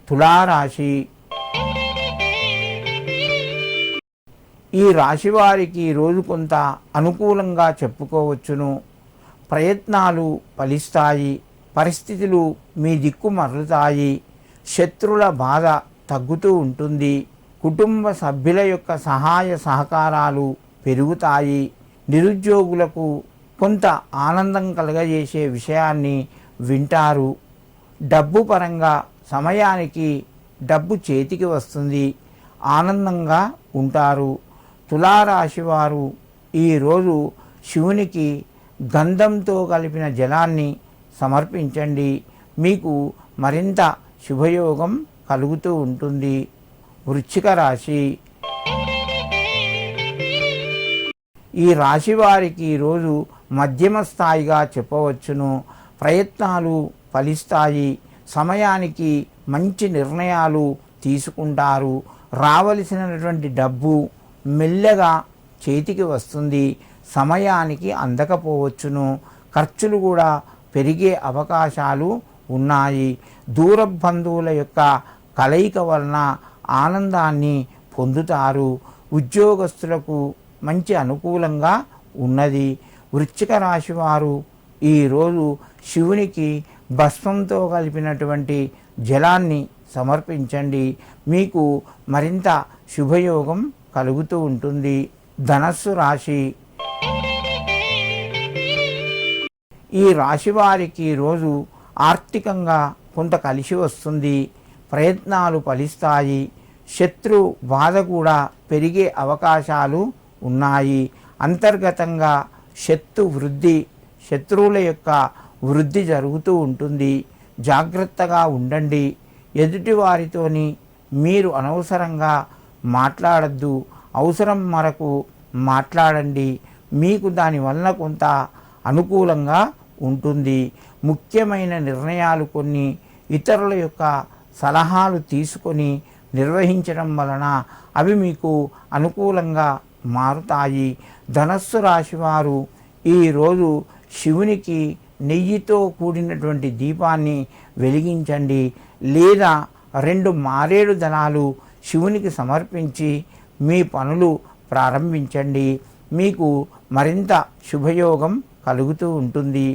తులారాశి. ఈ రాశి వారికి రోజు కొంత అనుకూలంగా చెప్పుకోవచ్చును. ప్రయత్నాలు ఫలిస్తాయి. పరిస్థితులు మీ దిక్కు మరలుతాయి. శత్రుల బాధ తగ్గుతూ ఉంటుంది. కుటుంబ సభ్యుల యొక్క సహాయ సహకారాలు పెరుగుతాయి. నిరుద్యోగులకు కొంత ఆనందం కలగజేసే విషయాన్ని వింటారు. డబ్బు పరంగా సమయానికి డబ్బు చేతికి వస్తుంది. ఆనందంగా ఉంటారు. తులారాశి వారు ఈరోజు శివునికి గంధంతో కలిపిన జలాన్ని సమర్పించండి. మీకు మరింత శుభయోగం కలుగుతూ ఉంటుంది. వృశ్చిక రాశి. ఈ రాశి వారికి ఈరోజు మధ్యమ స్థాయిగా చెప్పవచ్చును. ప్రయత్నాలు ఫలిస్తాయి. సమయానికి మంచి నిర్ణయాలు తీసుకుంటారు. రావలసినటువంటి డబ్బు మెల్లగా చేతికి వస్తుంది. సమయానికి అందకపోవచ్చును. ఖర్చులు కూడా పెరిగే అవకాశాలు ఉన్నాయి. దూర బంధువుల యొక్క కలయిక వలన ఆనందాన్ని పొందుతారు. ఉద్యోగస్తులకు మంచి అనుకూలంగా ఉన్నది. వృశ్చిక రాశి వారు ఈరోజు శివునికి భస్మంతో కలిపినటువంటి జలాన్ని సమర్పించండి. మీకు మరింత శుభయోగం కలుగుతూ ఉంటుంది. ధనస్సు రాశి. ఈ రాశి వారికి రోజు ఆర్థికంగా కొంత కలిసి వస్తుంది. ప్రయత్నాలు ఫలిస్తాయి. శత్రు బాధ కూడా పెరిగే అవకాశాలు ఉన్నాయి. అంతర్గతంగా శత్రువుల యొక్క వృద్ధి జరుగుతూ ఉంటుంది. జాగ్రత్తగా ఉండండి. ఎదుటి వారితోని మీరు అనవసరంగా మాట్లాడద్దు. అవసరం మేరకు మాట్లాడండి. మీకు దానివల్ల కొంత అనుకూలంగా ఉంటుంది. ముఖ్యమైన నిర్ణయాలు కొన్ని ఇతరుల యొక్క సలహాలు తీసుకొని నిర్వహించడం వలన అవి మీకు అనుకూలంగా మారుతాయి. ధనస్సు రాశి వారు ఈరోజు శివునికి నెయ్యితో కూడినటువంటి దీపాన్ని వెలిగించండి. లేదా 2 మారేడు దళాలు శివునికి సమర్పించి మీ పనులు ప్రారంభించండి. మీకు మరింత శుభయోగం కలుగుతూ ఉంటుంది.